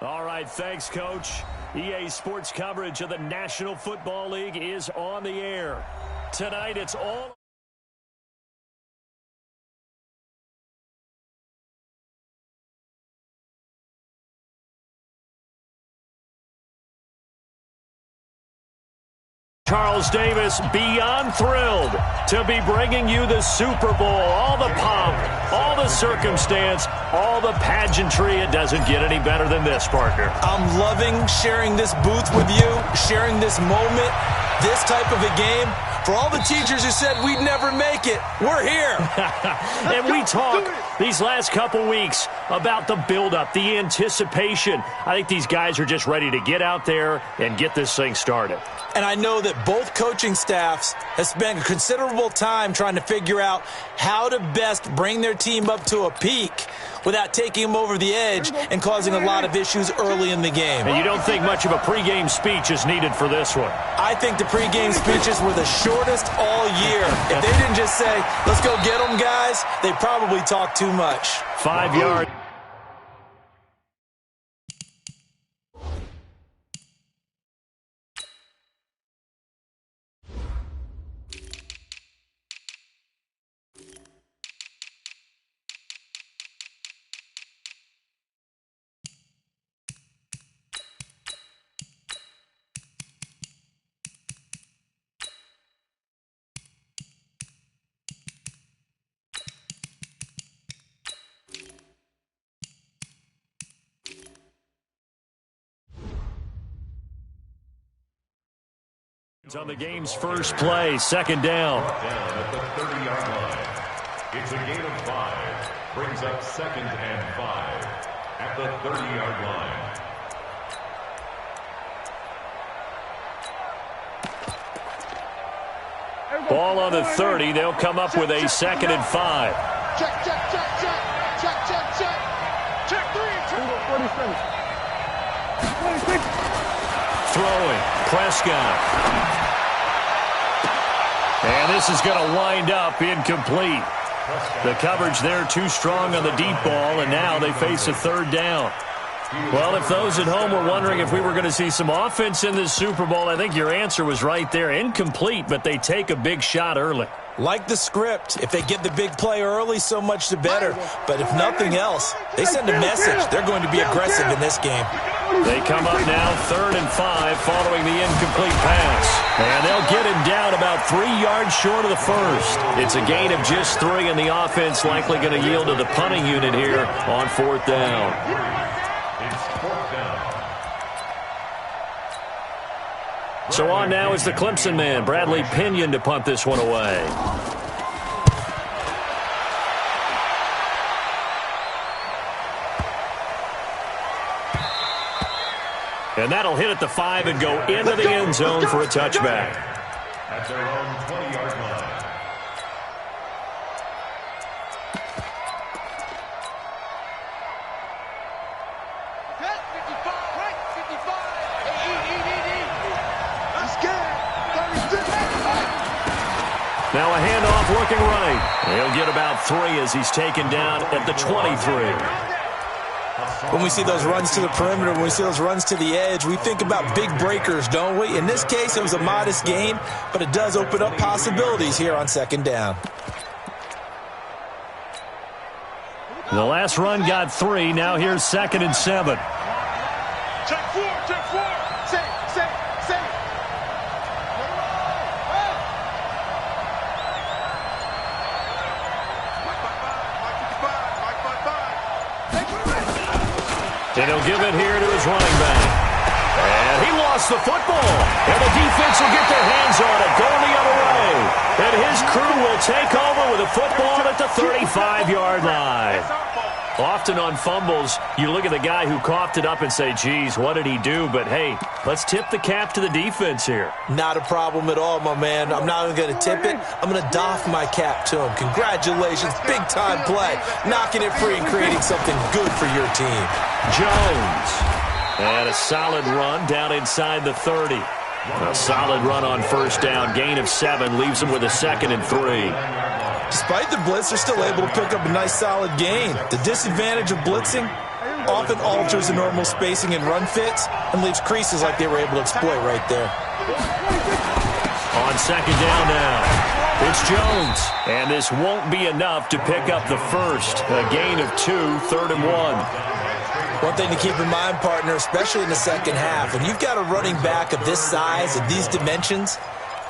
All right, thanks, Coach. EA Sports coverage of the National Football League is on the air. Tonight, it's all... Charles Davis, beyond thrilled to be bringing you the Super Bowl. All the pomp, all the circumstance, all the pageantry. It doesn't get any better than this, partner. I'm loving sharing this booth with you, sharing this moment, this type of a game. For all the teachers who said we'd never make it, we're here. And we talk these last couple weeks about the buildup, the anticipation. I think these guys are just ready to get out there and get this thing started. And I know that both coaching staffs have spent considerable time trying to figure out how to best bring their team up to a peak without taking them over the edge and causing a lot of issues early in the game. And you don't think much of a pregame speech is needed for this one? I think the pregame speeches were the shortest all year. If they didn't just say, let's go get them, guys, they probably talked too much. 5 yards. It's on the game's first play, second down. Down at the 30-yard line. It's a gain of 5. Brings up 2nd and 5 at the 30-yard line. Ball on the 30. They'll come up with a 2nd and 5. Check, check, check, check. Check, check, check. Check 3. 26. Throwing. Prescott. And this is going to wind up incomplete. The coverage there too strong on the deep ball, and now they face a 3rd down. Well, if those at home were wondering if we were going to see some offense in this Super Bowl, I think your answer was right there. Incomplete, but they take a big shot early. Like the script, if they get the big play early, so much the better. But if nothing else, they send a message. They're going to be aggressive in this game. They come up now 3rd and 5 following the incomplete pass. And they'll get him down about 3 yards short of the first. It's a gain of just 3, and the offense likely going to yield to the punting unit here on 4th down. So on now is the Clemson man, Bradley Pinion, to punt this one away. And that'll hit at the 5 and go into the end zone for a touchback. At their own 20-yard line. Now a handoff looking right. He'll get about 3 as he's taken down at the 23. When we see those runs to the perimeter, when we see those runs to the edge, we think about big breakers, don't we? In this case, it was a modest gain, but it does open up possibilities here on 2nd down. The last run got 3. Now here's 2nd and 7. Check 4, check 4. Safe. And he'll give it here to his running back. And he lost the football. And the defense will get their hands on it, going the other way. And his crew will take over with a football at the 35-yard line. Often on fumbles, you look at the guy who coughed it up and say, geez, what did he do? But, hey, let's tip the cap to the defense here. Not a problem at all, my man. I'm not even going to tip it. I'm going to doff my cap to him. Congratulations. Big-time play. Knocking it free and creating something good for your team. Jones. And a solid run down inside the 30. A solid run on 1st down. Gain of 7 leaves him with a 2nd and 3. Despite the blitz, they're still able to pick up a nice solid gain. The disadvantage of blitzing, often alters the normal spacing and run fits and leaves creases like they were able to exploit right there. On second down now, it's Jones. And this won't be enough to pick up the first. A gain of 2, 3rd and 1. One thing to keep in mind, partner, especially in the second half, when you've got a running back of this size and these dimensions,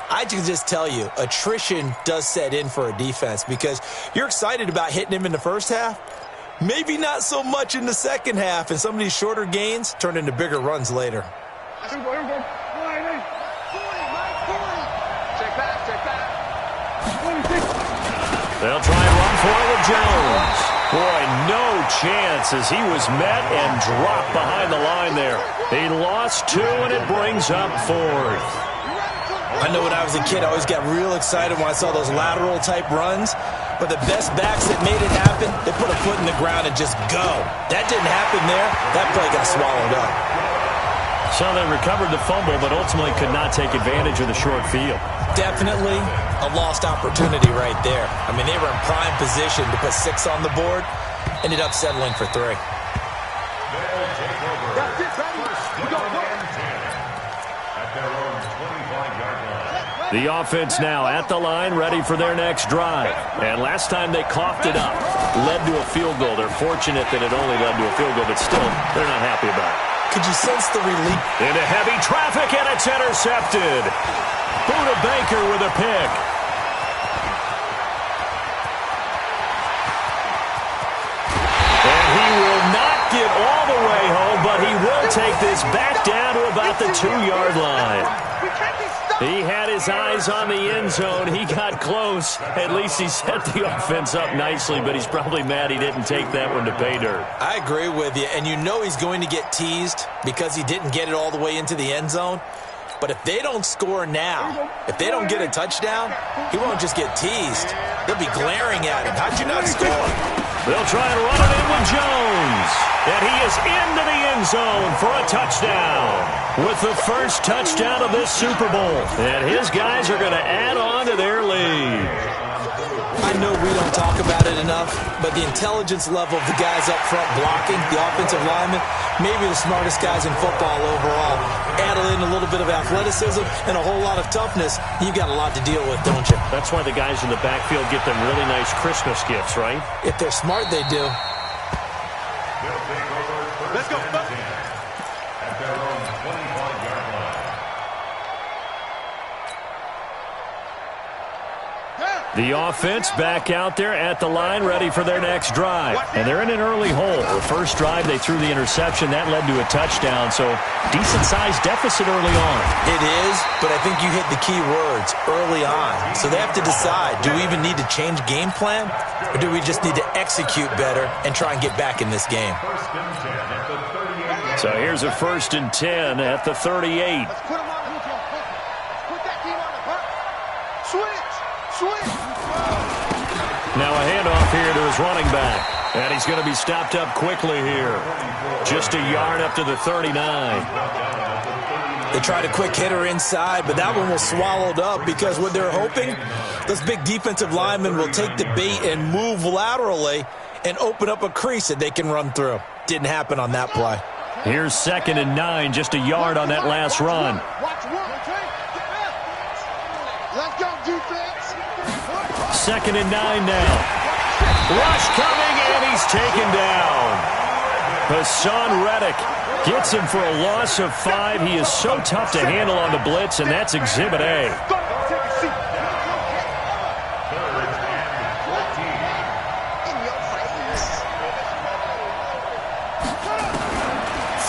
I can just tell you, attrition does set in for a defense because you're excited about hitting him in the first half. Maybe not so much in the second half, and some of these shorter gains turn into bigger runs later. They'll try and run for it with Jones. Boy, no chance as he was met and dropped behind the line there. He lost 2, and it brings up 4th. I know when I was a kid, I always got real excited when I saw those lateral-type runs. But the best backs that made it happen, they put a foot in the ground and just go. That didn't happen there. That play got swallowed up. So they recovered the fumble, but ultimately could not take advantage of the short field. Definitely a lost opportunity right there. I mean, they were in prime position to put 6 on the board. Ended up settling for 3. The offense now at the line, ready for their next drive. And last time they coughed it up, led to a field goal. They're fortunate that it only led to a field goal, but still, they're not happy about it. Could you sense the relief? Into heavy traffic, and it's intercepted. Buda Baker with a pick. And he will not get all the way home, but he will take this back down to about the 2-yard line. He had his eyes on the end zone. He got close. At least he set the offense up nicely, but he's probably mad he didn't take that one to pay dirt. I agree with you, and you know he's going to get teased because he didn't get it all the way into the end zone. But if they don't score now, if they don't get a touchdown, he won't just get teased. They'll be glaring at him. How'd you not score? They'll try and run it in with Jones. And he is into the end zone for a touchdown. With the first touchdown of this Super Bowl. And his guys are going to add on to their lead. I know we don't talk about it enough, but the intelligence level of the guys up front blocking, the offensive linemen, maybe the smartest guys in football overall. Add in a little bit of athleticism and a whole lot of toughness, you've got a lot to deal with, don't you? That's why the guys in the backfield get them really nice Christmas gifts, right? If they're smart, they do. Let's go. At their own 25-yard line. The offense back out there at the line, ready for their next drive. And they're in an early hole. The first drive, they threw the interception. That led to a touchdown, so decent-sized deficit early on. It is, but I think you hit the key words, early on. So they have to decide, do we even need to change game plan, or do we just need to execute better and try and get back in this game? So here's a 1st and 10 at the 38. Let's put him on the hook. Let's put that team on the hook. Switch. Now a handoff here to his running back. And he's going to be stopped up quickly here. Just a yard up to the 39. They tried a quick hitter inside, but that one was swallowed up because what they're hoping, those big defensive linemen will take the bait and move laterally and open up a crease that they can run through. Didn't happen on that play. Here's 2nd and 9, just a yard on that last run. Let's go, defense. 2nd and 9 now. Rush coming, and he's taken down. Hassan Reddick gets him for a loss of 5. He is so tough to handle on the blitz, and that's Exhibit A.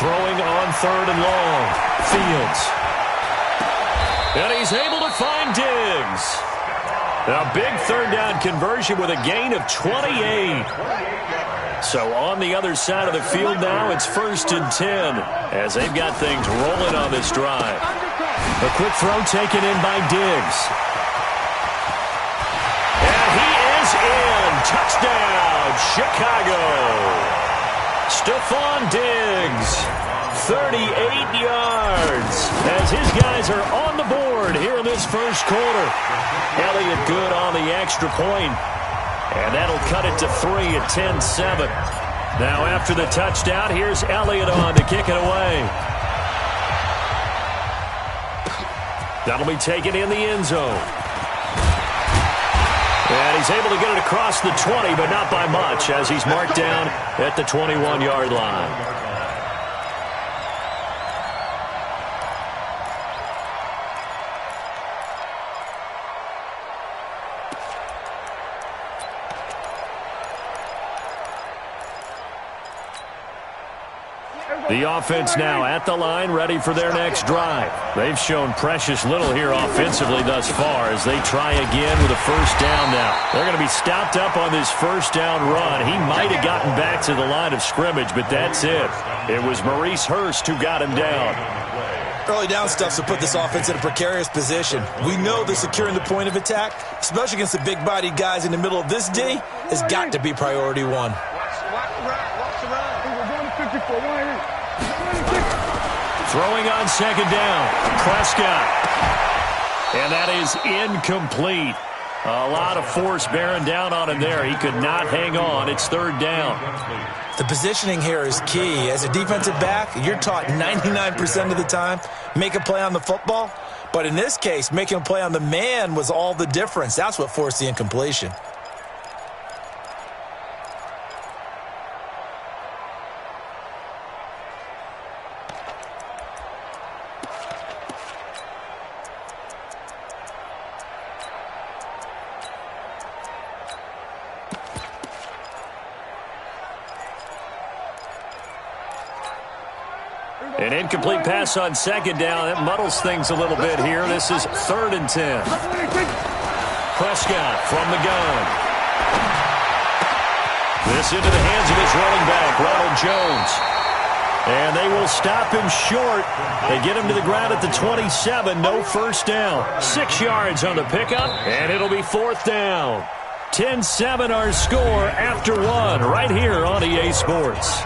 Throwing on 3rd and long. Fields. And he's able to find Diggs. A big 3rd down conversion with a gain of 28. So on the other side of the field now, it's 1st and 10 as they've got things rolling on this drive. A quick throw taken in by Diggs. And he is in. Touchdown, Chicago. Stephon Diggs, 38 yards as his guys are on the board here in this first quarter. Elliott good on the extra point, and that'll cut it to 3 at 10-7. Now after the touchdown, here's Elliott on to kick it away. That'll be taken in the end zone. And he's able to get it across the 20, but not by much, as he's marked down at the 21-yard line. The offense now at the line, ready for their next drive. They've shown precious little here offensively thus far as they try again with a first down now. They're going to be stopped up on this first down run. He might have gotten back to the line of scrimmage, but that's it. It was Maurice Hurst who got him down. Early down stuff to put this offense in a precarious position. We know that securing the point of attack, especially against the big-bodied guys in the middle of this D, has got to be priority one. Throwing on second down, Prescott. And that is incomplete. A lot of force bearing down on him there. He could not hang on. It's third down. The positioning here is key. As a defensive back, you're taught 99% of the time, make a play on the football. But in this case, making a play on the man was all the difference. That's what forced the incompletion. An incomplete pass on second down. That muddles things a little bit here. This is 3rd and 10. Prescott from the gun. This into the hands of his running back, Ronald Jones. And they will stop him short. They get him to the ground at the 27. No first down. 6 yards on the pickup, and it'll be 4th down. 10-7 our score after 1 right here on EA Sports.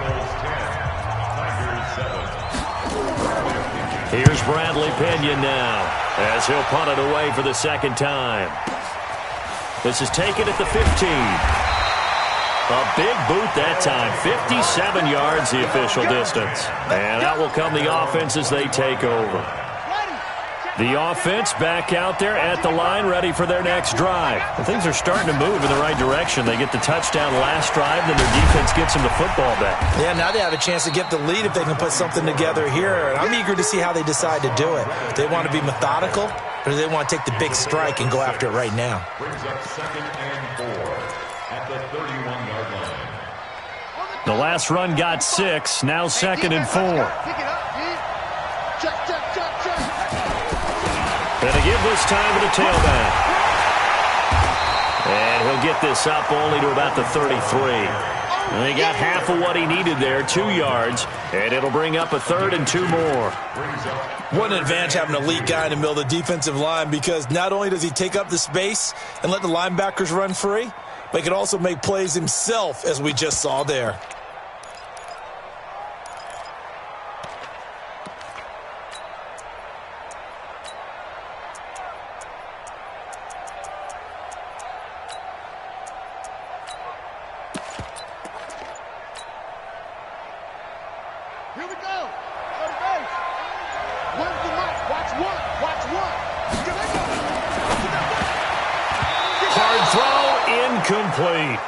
Here's Bradley Pinion now as he'll punt it away for the second time. This is taken at the 15. A big boot that time. 57 yards the official distance. And that will come the offense as they take over. The offense back out there at the line, ready for their next drive. Well, things are starting to move in the right direction. They get the touchdown last drive, then their defense gets them the football back. Yeah, now they have a chance to get the lead if they can put something together here. And I'm eager to see how they decide to do it. They want to be methodical, or do they want to take the big strike and go after it right now? Brings up 2nd and 4 at the 31-yard line. The last run got 6, now 2nd and 4. And a give this time to the tailback. And he'll get this up only to about the 33. And he got half of what he needed there, 2 yards. And it'll bring up a 3rd and 2 more. What an advantage having an elite guy in the middle of the defensive line, because not only does he take up the space and let the linebackers run free, but he can also make plays himself, as we just saw there. Here we go. Third base. Where's the mic? Watch one. Watch one. Here they go. Hard throw, incomplete.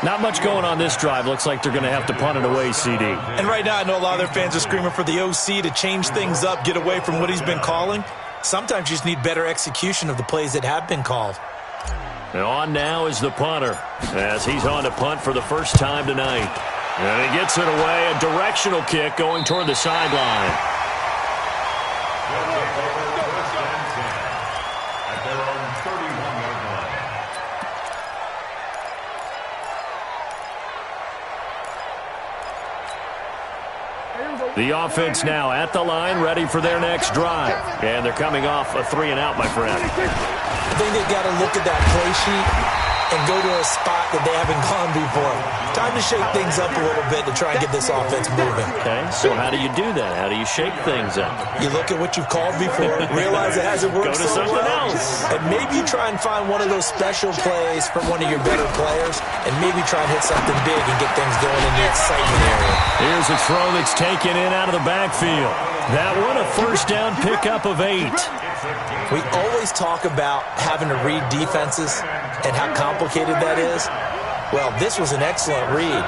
Not much going on this drive. Looks like they're going to have to punt it away, CD. And right now I know a lot of their fans are screaming for the OC to change things up, get away from what he's been calling. Sometimes you just need better execution of the plays that have been called. And on now is the punter, as he's on to punt for the first time tonight. And he gets it away, a directional kick going toward the sideline. At their own 31-yard line. The offense now at the line, ready for their next drive. And they're coming off a 3-and-out, my friend. I think they've got to look at that play sheet and go to a spot that they haven't gone before. Time to shake things up a little bit to try and get this offense moving. Okay, so how do you do that? How do you shake things up? You look at what you've called before, realize it hasn't worked Go to so something well, else. and maybe you try and find one of those special plays from one of your better players, and maybe try and hit something big and get things going in the excitement area. Here's a throw that's taken in out of the backfield. That one, a first down pickup of 8. We always talk about having to read defenses and how complicated that is. Well, this was an excellent read.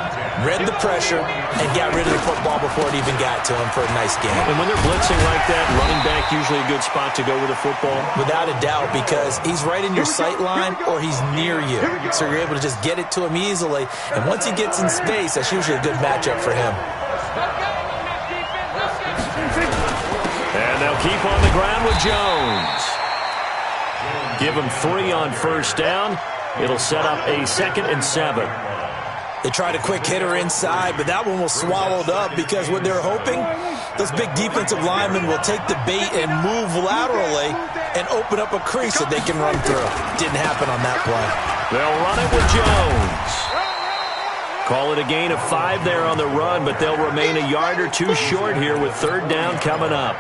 Read the pressure and got rid of the football before it even got to him for a nice game. And when they're blitzing like that, running back usually a good spot to go with the football? Without a doubt, because he's right in your sight line or he's near you. So you're able to just get it to him easily. And once he gets in space, that's usually a good matchup for him. And they'll keep on the ground with Jones. Give him 3 on first down. It'll set up a 2nd and 7. They tried a quick hitter inside, but that one was swallowed up because what they're hoping, those big defensive linemen will take the bait and move laterally and open up a crease that they can run through. Didn't happen on that play. They'll run it with Jones. Call it a gain of 5 there on the run, but they'll remain a yard or 2 short here with 3rd down coming up.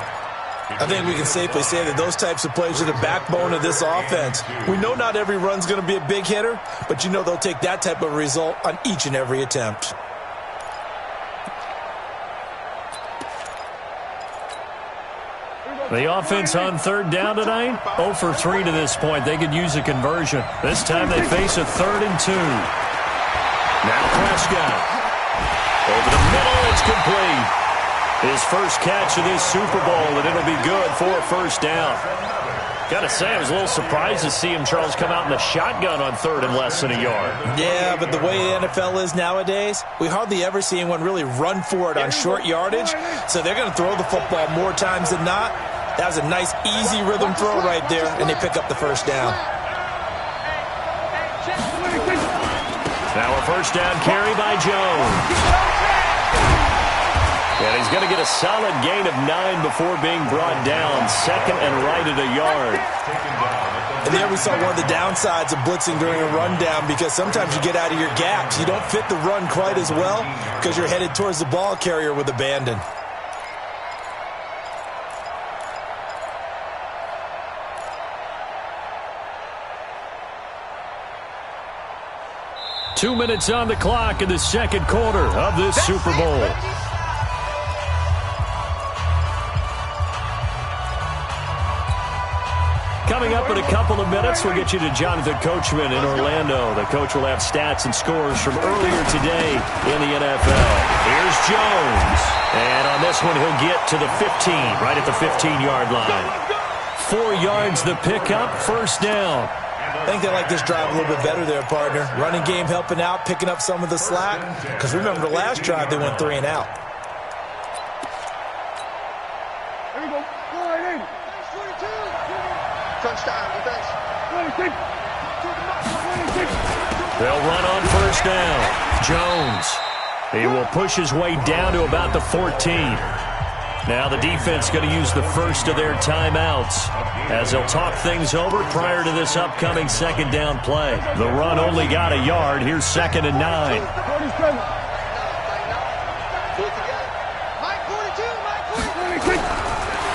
I think we can safely say that those types of plays are the backbone of this offense. We know not every run's going to be a big hitter, but you know they'll take that type of result on each and every attempt. The offense on 3rd down tonight, 0 for 3 to this point. They could use a conversion. This time they face a 3rd and 2. Now Prescott. Over the middle, it's complete. His first catch of this Super Bowl, and it'll be good for a first down. Got to say, I was a little surprised to see him, Charles, come out in the shotgun on 3rd and less than a yard. Yeah, but the way the NFL is nowadays, we hardly ever see anyone really run for it on short yardage, so they're going to throw the football more times than not. That was a nice, easy rhythm throw right there, and they pick up the first down. Now a first down carry by Jones. And he's going to get a solid gain of 9 before being brought down. 2nd and right at a yard. And there we saw one of the downsides of blitzing during a rundown, because sometimes you get out of your gaps. You don't fit the run quite as well because you're headed towards the ball carrier with abandon. Two minutes on the clock in the second quarter of this Super Bowl. Coming up in a couple of minutes, we'll get you to Jonathan Coachman in Orlando. The coach will have stats and scores from earlier today in the NFL. Here's Jones. And on this one, he'll get to the 15, right at the 15-yard line. 4 yards the pickup, first down. I think they like this drive a little bit better there, partner. Running game helping out, picking up some of the slack. Because remember, the last drive, they went 3 and out. There we go. Go right in. 22. Touchdown, defense. 26. They'll run on first down. Jones. He will push his way down to about the 14. Now the defense going to use the first of their timeouts as they'll talk things over prior to this upcoming second down play. The run only got a yard. Here's 2nd and 9.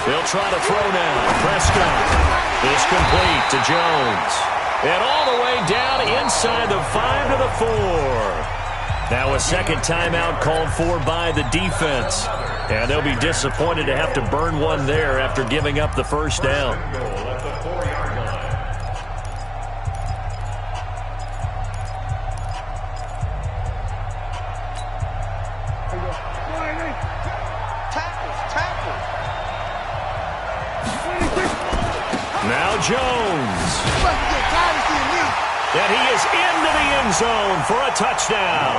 They'll try to throw now. Prescott is complete to Jones. And all the way down inside the 5 to the 4. Now a second timeout called for by the defense. And they'll be disappointed to have to burn one there after giving up the first down. Now Jones. And he is into the end zone for a touchdown.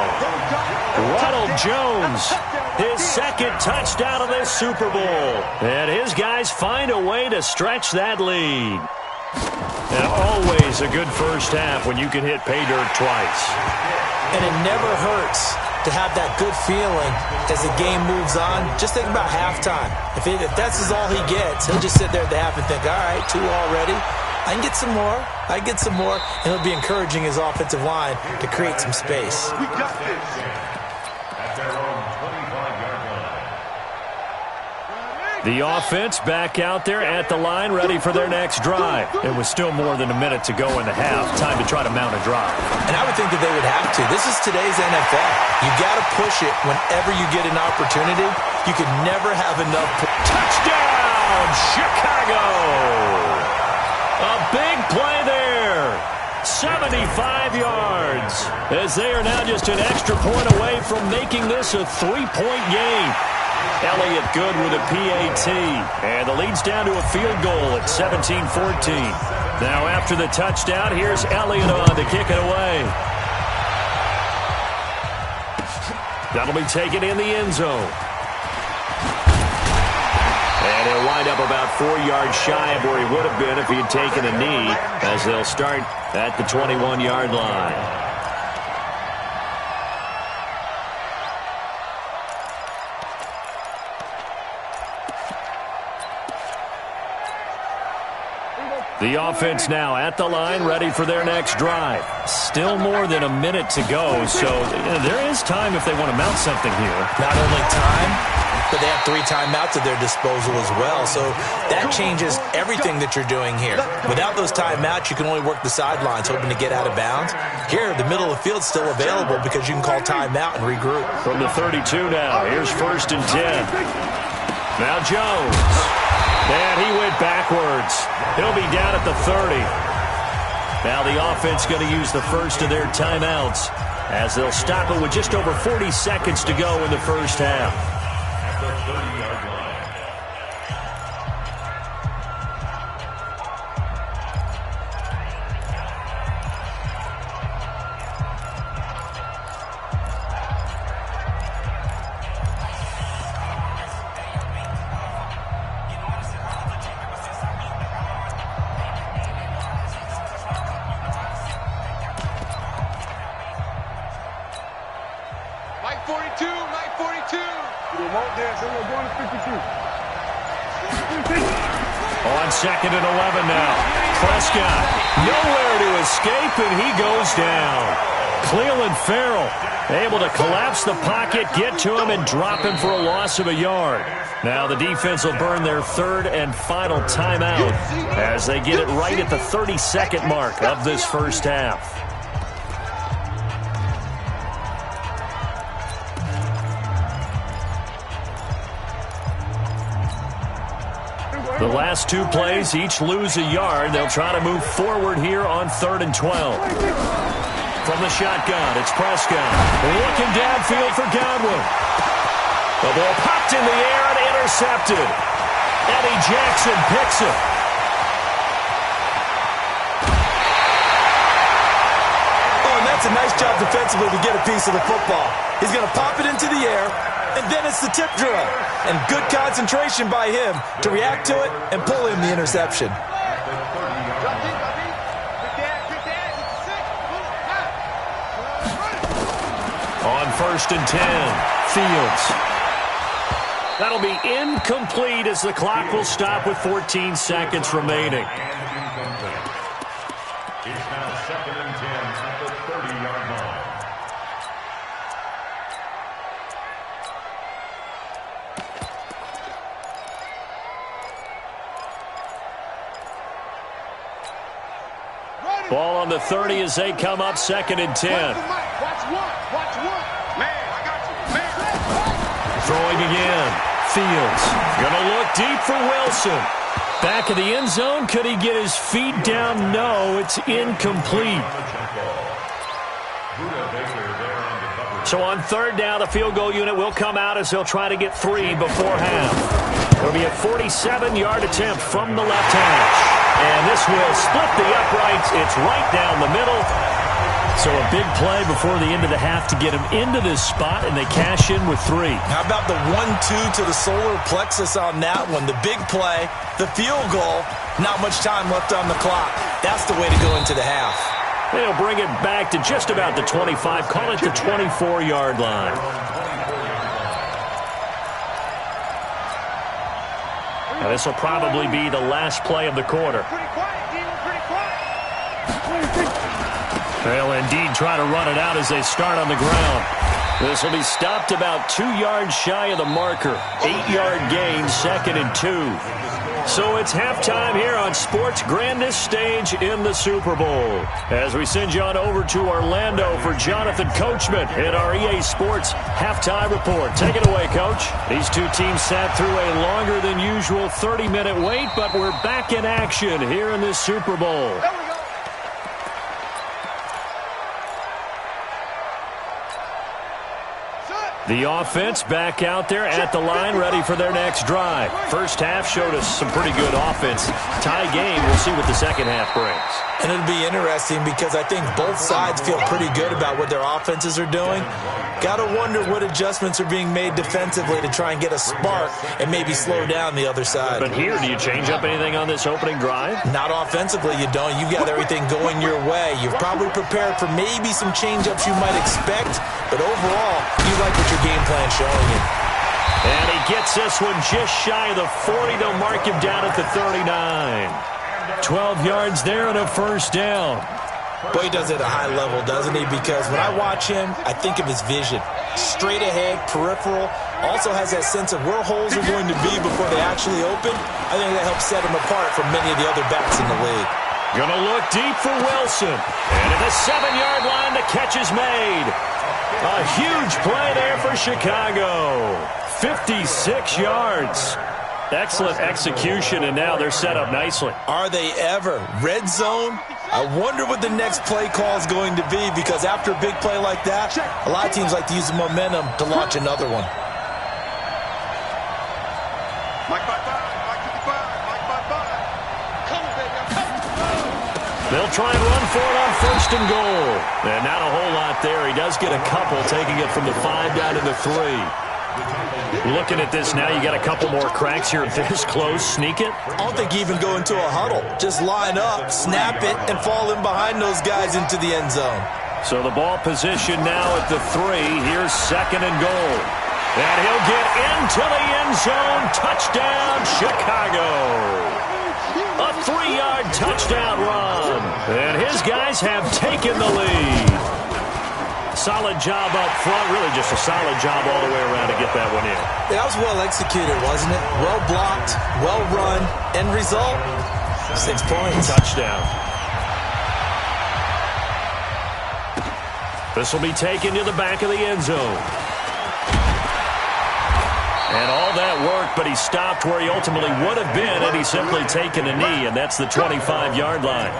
Ronald Jones, his second touchdown of this Super Bowl. And his guys find a way to stretch that lead. And always a good first half when you can hit pay dirt twice. And it never hurts to have that good feeling as the game moves on. Just think about halftime. If that's all he gets, he'll just sit there at the half and think, all right, 2 already. I can get some more. And it'll be encouraging his offensive line to create some space. We got this. At their own 25-yard line. The offense back out there at the line, ready for their next drive. It was still more than a minute to go in the half. Time to try to mount a drive. And I would think that they would have to. This is today's NFL. You got to push it whenever you get an opportunity. You can never have enough. Touchdown, Chicago! A big play there. 75 yards. As they are now just an extra point away from making this a 3-point game. Elliott good with a PAT. And the lead's down to a field goal at 17-14. Now after the touchdown, here's Elliott on to kick it away. That'll be taken in the end zone. And he'll wind up about 4 yards shy of where he would have been if he had taken a knee, as they'll start at the 21-yard line. The offense now at the line, ready for their next drive. Still more than a minute to go, so there is time if they want to mount something here. Not only time, but they have 3 timeouts at their disposal as well, so that changes everything that you're doing here. Without those timeouts, you can only work the sidelines, hoping to get out of bounds. Here, the middle of the field's still available because you can call timeout and regroup. From the 32 now, here's 1st and 10. Now Jones. And he went backwards. He'll be down at the 30. Now the offense going to use the first of their timeouts as they'll stop it with just over 40 seconds to go in the first half. At the 30-yard line. Mike 42, Mike 42. You won't dance, so we're going to 52. On 2nd and 11 now. Prescott nowhere to escape, and he goes down. Clelin Ferrell able to collapse the pocket, get to him, and drop him for a loss of a yard. Now the defense will burn their 3rd and final timeout as they get it right at the 30-second mark of this first half. The last 2 plays each lose a yard. They'll try to move forward here on 3rd and 12. From the shotgun, it's Prescott. Looking downfield for Godwin. The ball popped in the air and intercepted. Eddie Jackson picks it. Oh, and that's a nice job defensively to get a piece of the football. He's going to pop it into the air, and then it's the tip drill. And good concentration by him to react to it and pull in the interception. On 1st and 10, Fields. That'll be incomplete as the clock will stop with 14 seconds remaining. It's now 2nd and 10 at the 30-yard line. Ball on the 30 as they come up 2nd and 10. Watch one. Man, I got you. Man. Throwing again. Fields gonna look deep for Wilson. Back of the end zone. Could he get his feet down? No, it's incomplete. So on 3rd down, the field goal unit will come out as they'll try to get 3 before half. It'll be a 47-yard attempt from the left hash. And this will split the uprights. It's right down the middle. So a big play before the end of the half to get him into this spot, and they cash in with 3. How about the 1-2 to the solar plexus on that one? The big play, the field goal, not much time left on the clock. That's the way to go into the half. They'll bring it back to just about the 25, call it the 24-yard line. And this will probably be the last play of the quarter. Pretty quiet, Dean. Pretty quiet. They'll indeed try to run it out as they start on the ground. This will be stopped about 2 yards shy of the marker. 8-yard gain, 2nd and 2. So it's halftime here on sports' grandest stage in the Super Bowl. As we send you on over to Orlando for Jonathan Coachman in our EA Sports halftime report. Take it away, Coach. These two teams sat through a longer than usual 30-minute wait, but we're back in action here in this Super Bowl. There we go. The offense back out there at the line, ready for their next drive. First half showed us some pretty good offense. Tie game, we'll see what the second half brings. And it'll be interesting because I think both sides feel pretty good about what their offenses are doing. Got to wonder what adjustments are being made defensively to try and get a spark and maybe slow down the other side. But here, do you change up anything on this opening drive? Not offensively, you don't. You've got everything going your way. You're probably prepared for maybe some change-ups you might expect, but overall, you like what your game plan's showing you. And he gets this one just shy of the 40. They'll mark him down at the 39. 12 yards there and a first down. Boy, he does it at a high level, doesn't he? Because when I watch him, I think of his vision. Straight ahead, peripheral. Also has that sense of where holes are going to be before they actually open. I think that helps set him apart from many of the other backs in the league. Gonna look deep for Wilson. And at the 7-yard line, the catch is made. A huge play there for Chicago. 56 yards. Excellent execution, and now they're set up nicely. Are they ever? Red zone? I wonder what the next play call is going to be, because after a big play like that, a lot of teams like to use the momentum to launch another one. Mike by 5. Mike 55. Mike by 5. Come on, baby. I'm coming. They'll try and run for it on 1st and goal. And not a whole lot there. He does get a couple, taking it from the 5 down to the 3. Looking at this now, you got a couple more cracks here. If this close, sneak it. I don't think you even go into a huddle. Just line up, snap it, and fall in behind those guys into the end zone. So the ball position now at the 3. Here's 2nd and goal. And he'll get into the end zone. Touchdown, Chicago. A 3-yard touchdown run. And his guys have taken the lead. Solid job up front. Really just a solid job all the way around to get that one in. That was well executed, wasn't it? Well blocked, well run. End result, 6 points. Touchdown. This will be taken to the back of the end zone. And all that work, but he stopped where he ultimately would have been had he simply taken a knee, and that's the 25-yard line.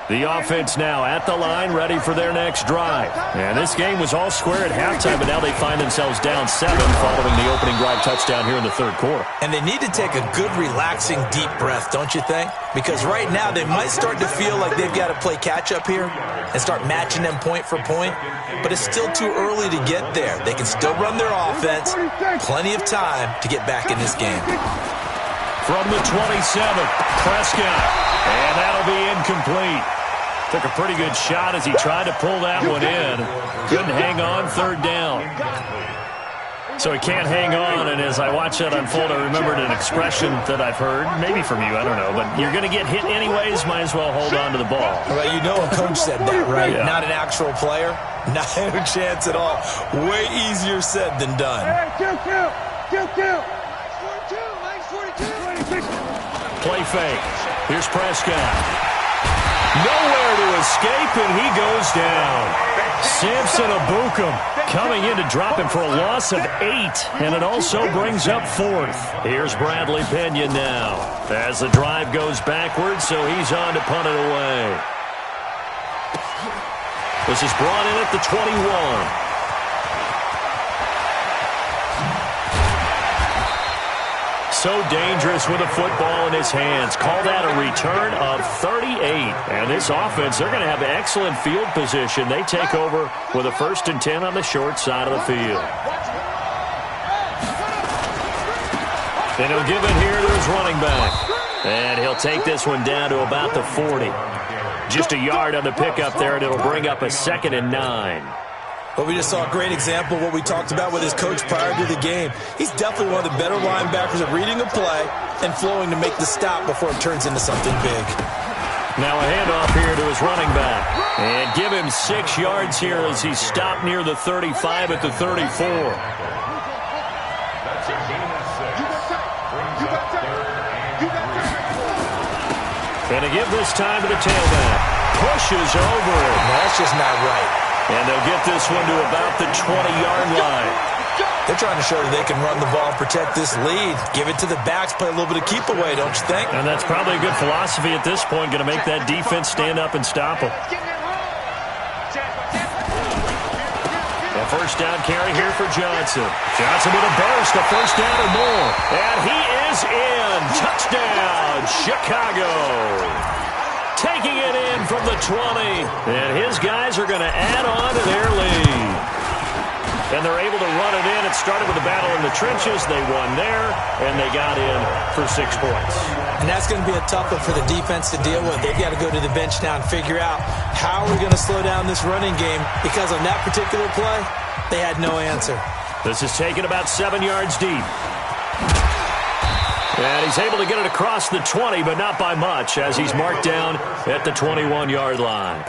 The offense now at the line, ready for their next drive. And this game was all square at halftime, but now they find themselves down 7 following the opening drive touchdown here in the 3rd quarter. And they need to take a good, relaxing, deep breath, don't you think? Because right now they might start to feel like they've got to play catch-up here and start matching them point for point. But it's still too early to get there. They can still run their offense. Plenty of time to get back in this game. From the 27, Prescott. And that'll be incomplete. Took a pretty good shot as he tried to pull that one in. Couldn't hang on, 3rd down. So he can't hang on, and as I watch that unfold, I remembered an expression that I've heard, maybe from you, I don't know, but you're going to get hit anyways, might as well hold on to the ball. Well, you know a coach said that, right? Yeah. Not an actual player. Not a chance at all. Way easier said than done. Kill. Mike's 42. Play fake. Here's Prescott. Nowhere to escape, and he goes down. Samson Abukum coming in to drop him for a loss of 8, and it also brings up 4th. Here's Bradley Pena now as the drive goes backwards, so he's on to punt it away. This is brought in at the 21. So dangerous with a football in his hands. Call that a return of 38. And this offense, they're going to have excellent field position. They take over with a 1st and 10 on the short side of the field. Then he'll give it here to his running back. And he'll take this one down to about the 40. Just a yard on the pickup there, and it'll bring up a 2nd and 9. But we just saw a great example of what we talked about with his coach prior to the game. He's definitely one of the better linebackers at reading a play and flowing to make the stop before it turns into something big. Now a handoff here to his running back. And give him 6 yards here as he's stopped near the 35 at the 34. And to give this time to the tailback. Pushes over it. That's just not right. And they'll get this one to about the 20-yard line. They're trying to show that they can run the ball and protect this lead. Give it to the backs, play a little bit of keep away, don't you think? And that's probably a good philosophy at this point, going to make that defense stand up and stop them. A first down carry here for Johnson. Johnson with a burst, a first down or more. And he is in. Touchdown, Chicago. Taking it in from the 20. And his guys are going to add on to their lead. And they're able to run it in. It started with a battle in the trenches. They won there, and they got in for 6 points. And that's going to be a tough one for the defense to deal with. They've got to go to the bench now and figure out how are we going to slow down this running game, because on that particular play, they had no answer. This is taken about 7 yards deep. And he's able to get it across the 20, but not by much, as he's marked down at the 21-yard line.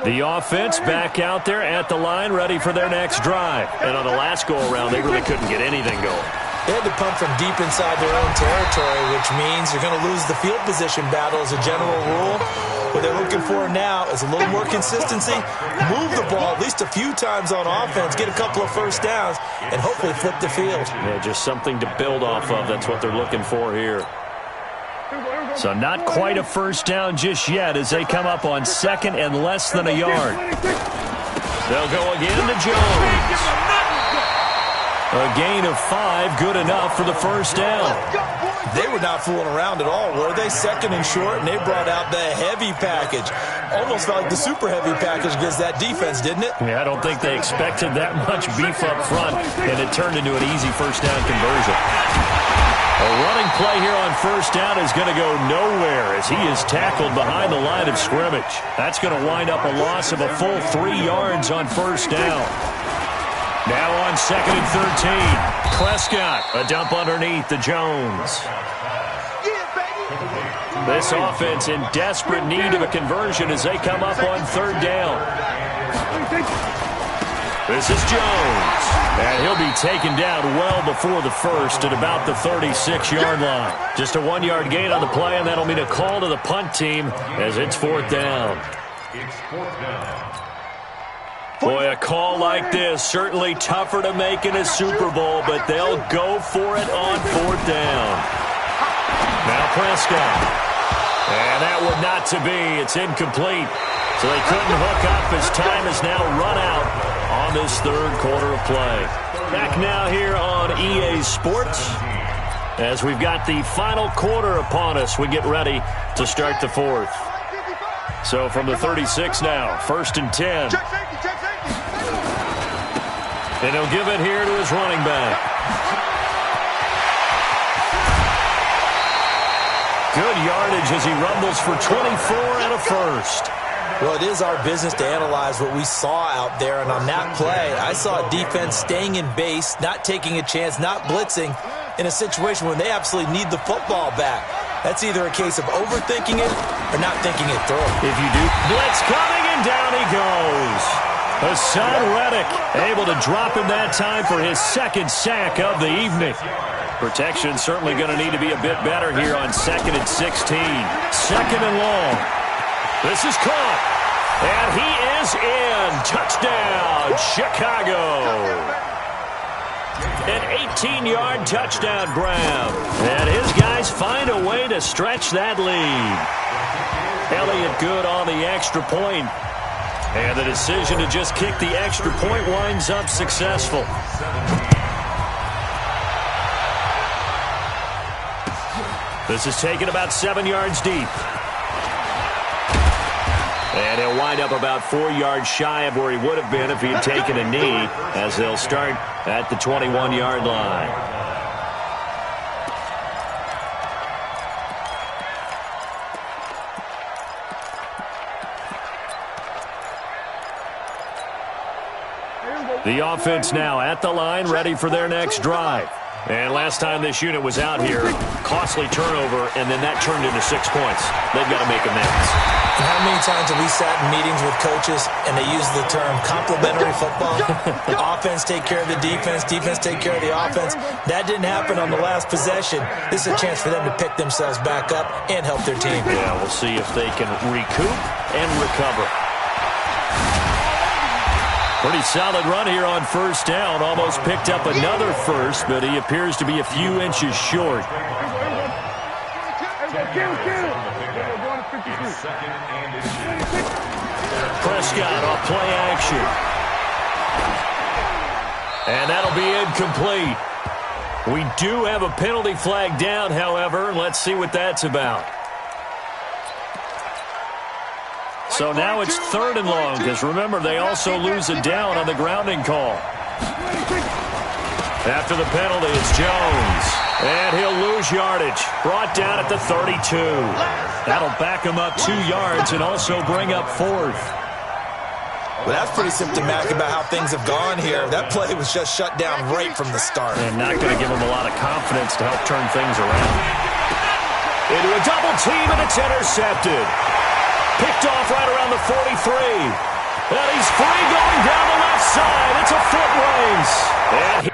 The offense back out there at the line, ready for their next drive. And on the last go-around, they really couldn't get anything going. They had to punt from deep inside their own territory, which means you're going to lose the field position battle as a general rule. What they're looking for now is a little more consistency, move the ball at least a few times on offense, get a couple of first downs, and hopefully flip the field. Yeah, just something to build off of. That's what they're looking for here. So not quite a first down just yet as they come up on second and less than a yard. They'll go again to Jones. A gain of 5, good enough for the first down. They were not fooling around at all, were they? Second and short, and they brought out the heavy package. Almost felt like the super heavy package against that defense, didn't it? Yeah, I don't think they expected that much beef up front, and it turned into an easy first down conversion. A running play here on first down is going to go nowhere as he is tackled behind the line of scrimmage. That's going to wind up a loss of a full 3 yards on first down. Now on second and 13. Prescott, a dump underneath to Jones. This offense in desperate need of a conversion as they come up on third down. This is Jones. And he'll be taken down well before the first at about the 36-yard line. Just a 1-yard gain on the play, and that'll mean a call to the punt team as it's fourth down. It's fourth down. Boy, a call like this, certainly tougher to make in a Super Bowl, but they'll go for it on fourth down. Now Prescott. And that one not to be. It's incomplete. So they couldn't hook up as time is now run out on this third quarter of play. Back now here on EA Sports as we've got the final quarter upon us. We get ready to start the fourth. So from the 36 now, first and 10. And he'll give it here to his running back. Good yardage as he rumbles for 24 and a first. Well, it is our business to analyze what we saw out there, and on that play, I saw a defense staying in base, not taking a chance, not blitzing, in a situation where they absolutely need the football back. That's either a case of overthinking it or not thinking it through. If you do, blitz coming, and down he goes. Hassan Reddick able to drop him that time for his second sack of the evening. Protection certainly going to need to be a bit better here on second and 16. Second and long. This is caught. And he is in. Touchdown, Chicago. An 18-yard touchdown grab. And his guys find a way to stretch that lead. Elliott good on the extra point. And the decision to just kick the extra point winds up successful. This is taken about 7 yards deep. And he'll wind up about 4 yards shy of where he would have been if he had taken a knee, as they'll start at the 21-yard line. The offense now at the line, ready for their next drive. And last time this unit was out here, costly turnover, and then that turned into 6 points. They've got to make amends. And how many times have we sat in meetings with coaches and they use the term complementary football? Offense take care of the defense, defense take care of the offense. That didn't happen on the last possession. This is a chance for them to pick themselves back up and help their team. Yeah, we'll see if they can recoup and recover. Pretty solid run here on first down. Almost picked up another first, but he appears to be a few inches short. Prescott off play action. And that'll be incomplete. We do have a penalty flag down, however. Let's see what that's about. So now it's 3rd and long, because remember, they also lose a down on the grounding call. After the penalty, it's Jones. And he'll lose yardage. Brought down at the 32. That'll back him up 2 yards and also bring up 4th. Well, that's pretty symptomatic about how things have gone here. That play was just shut down right from the start. And not going to give him a lot of confidence to help turn things around. Into a double team, and it's intercepted. Picked off right around the 43. And he's free going down the left side. It's a foot race. And